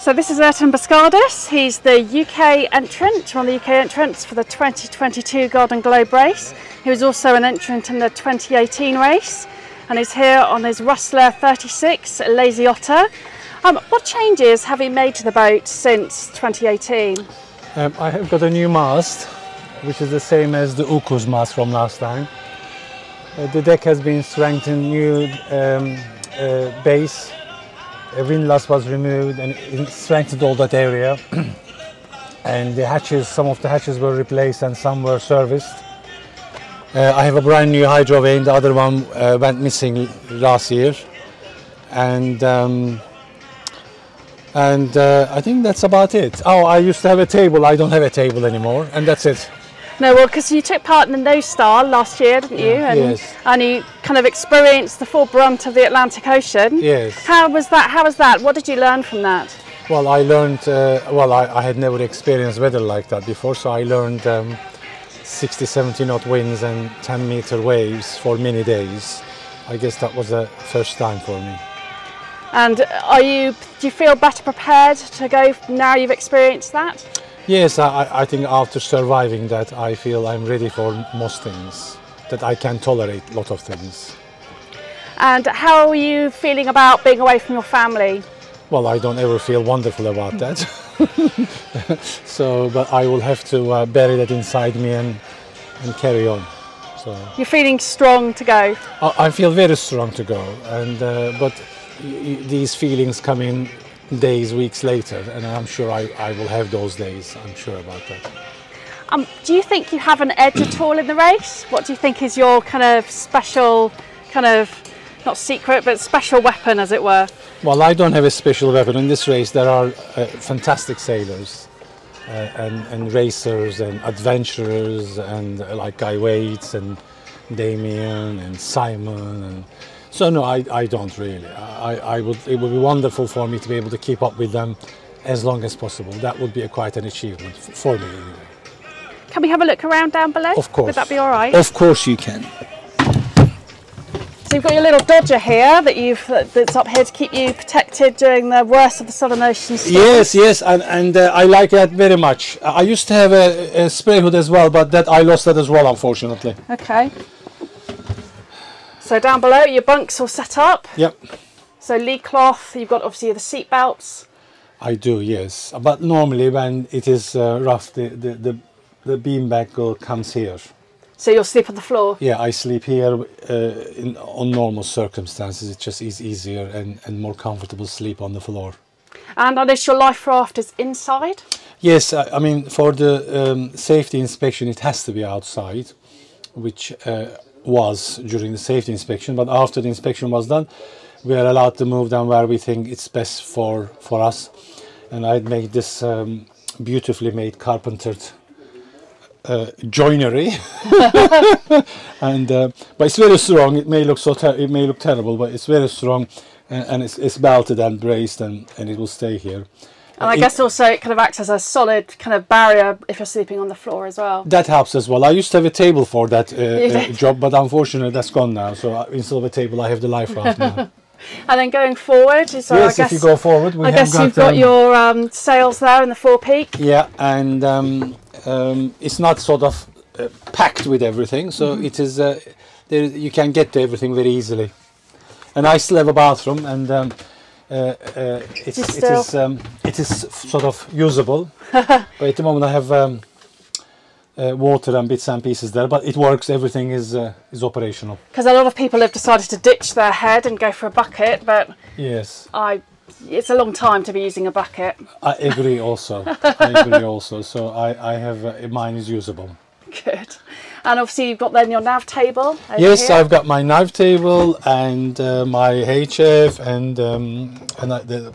So this is Ertan Beskardes. He's the UK entrant, one of the UK entrants for the 2022 Golden Globe race. He was also an entrant in the 2018 race, and he's here on his Rustler 36 Lazy Otter. What changes have you made to the boat since 2018? I have got a new mast, which is the same as the Ukuz mast from last time. The deck has been strengthened, new base. A windlass was removed and it strengthened all that area. And the hatches, some of the hatches were replaced and some were serviced. I have a brand new hydro vane, the other one went missing last year. And I think that's about it. Oh, I used to have a table, I don't have a table anymore, and that's it. No, well, because you took part in the No Star last year, didn't you? Yeah, yes. And you kind of experienced the full brunt of the Atlantic Ocean. Yes. How was that? What did you learn from that? Well, I learned, I had never experienced weather like that before, so I learned 60, 70 knot winds and 10-meter waves for many days. I guess that was the first time for me. And do you feel better prepared to go now you've experienced that? Yes, I think after surviving that, I feel I'm ready for most things, that I can tolerate a lot of things. And how are you feeling about being away from your family? Well, I don't ever feel wonderful about that. But I will have to bury that inside me and carry on. So you're feeling strong to go? I feel very strong to go, and but these feelings come in days, weeks later, and I'm sure I will have those days. I'm sure about that. Do you think you have an edge at all in the race? What do you think is your kind of special, not secret, but special weapon, as it were? Well, I don't have a special weapon. In this race there are fantastic sailors and racers and adventurers, and like Guy Waits and Damien and Simon, and so no, I don't really. It would be wonderful for me to be able to keep up with them as long as possible. That would be quite an achievement for me anyway. Can we have a look around down below? Of course. Would that be all right? Of course you can. So you've got your little Dodger here that's up here to keep you protected during the worst of the Southern Ocean storms. Yes, and I like that very much. I used to have a spray hood as well, but I lost that as well, unfortunately. Okay. So down below, your bunks all set up. Yep. So lee cloth, you've got obviously the seat belts. I do, yes. But normally when it is rough, the beanbag comes here. So you'll sleep on the floor? Yeah, I sleep here on normal circumstances. It just is easier and more comfortable to sleep on the floor. And I notice your life raft is inside? Yes, I mean, for the safety inspection, it has to be outside, which was during the safety inspection, but after the inspection was done, we are allowed to move down where we think it's best for us. And I'd made this beautifully made carpentered joinery, and but it's very strong. It may look it may look terrible, but it's very strong, and it's belted and braced, and it will stay here. And I guess also it kind of acts as a solid kind of barrier if you're sleeping on the floor as well. That helps as well. I used to have a table for that job, but unfortunately that's gone now. So instead of a table, I have the life raft now. And then going forward, so yes, if you go forward, I guess you've got your sails there in the forepeak. Yeah, and it's not sort of packed with everything, so it is. You can get to everything very easily. And I still have a bathroom, and it is sort of usable. But at the moment I have water and bits and pieces there, but it works. Everything is operational. Because a lot of people have decided to ditch their head and go for a bucket, but yes, it's a long time to be using a bucket. I agree also. I agree also. So I have mine is usable. Good. And obviously you've got then your nav table. Yes, here. I've got my nav table and my HF, and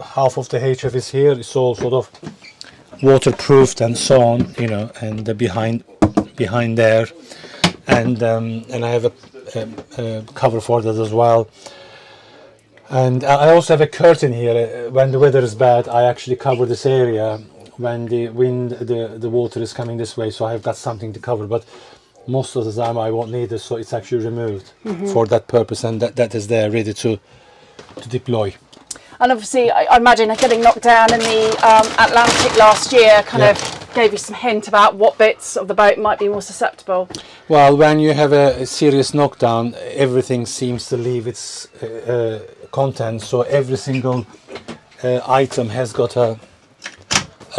half of the HF is here. It's all sort of waterproofed and so on, you know, and behind there, and I have a cover for that as well. And I also have a curtain here. When the weather is bad, I actually cover this area. When the wind, the water is coming this way, so I have got something to cover. But most of the time I won't need this, so it's actually removed for that purpose, and that is there ready to deploy. And obviously, I imagine getting knocked down in the Atlantic last year kind of gave you some hint about what bits of the boat might be more susceptible. Well, when you have a serious knockdown, everything seems to leave its content. So every single item has got a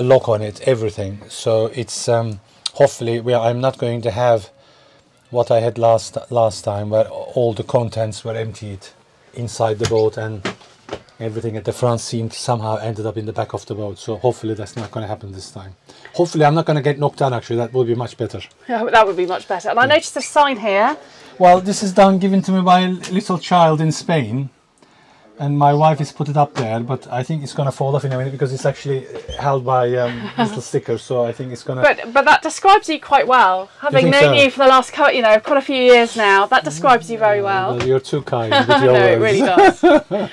lock on it, everything. So it's hopefully I'm not going to have what I had last time, where all the contents were emptied inside the boat and everything at the front seemed somehow ended up in the back of the boat. So hopefully that's not going to happen this time. Hopefully I'm not going to get knocked down, actually. That will be much better. Yeah, that would be much better. And I noticed a sign here. Well, this is given to me by a little child in Spain, and my wife has put it up there, but I think it's going to fall off in a minute because it's actually held by little stickers, so I think it's going to... But that describes you quite well. Having known you for the last quite a few years now, that describes you very well. You're too kind with your No, words. it really does.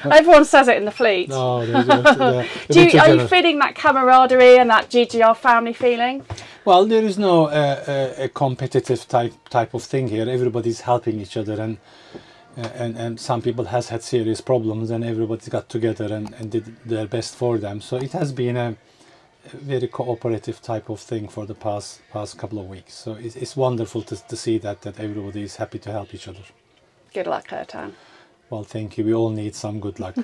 Everyone says it in the fleet. No, are you feeling that camaraderie and that GGR family feeling? Well, there is no a competitive type of thing here. Everybody's helping each other, and some people has had serious problems, and everybody's got together and did their best for them. So it has been a very cooperative type of thing for the past couple of weeks. So it's wonderful to see that everybody is happy to help each other. Good luck, Ertan. Well, thank you. We all need some good luck.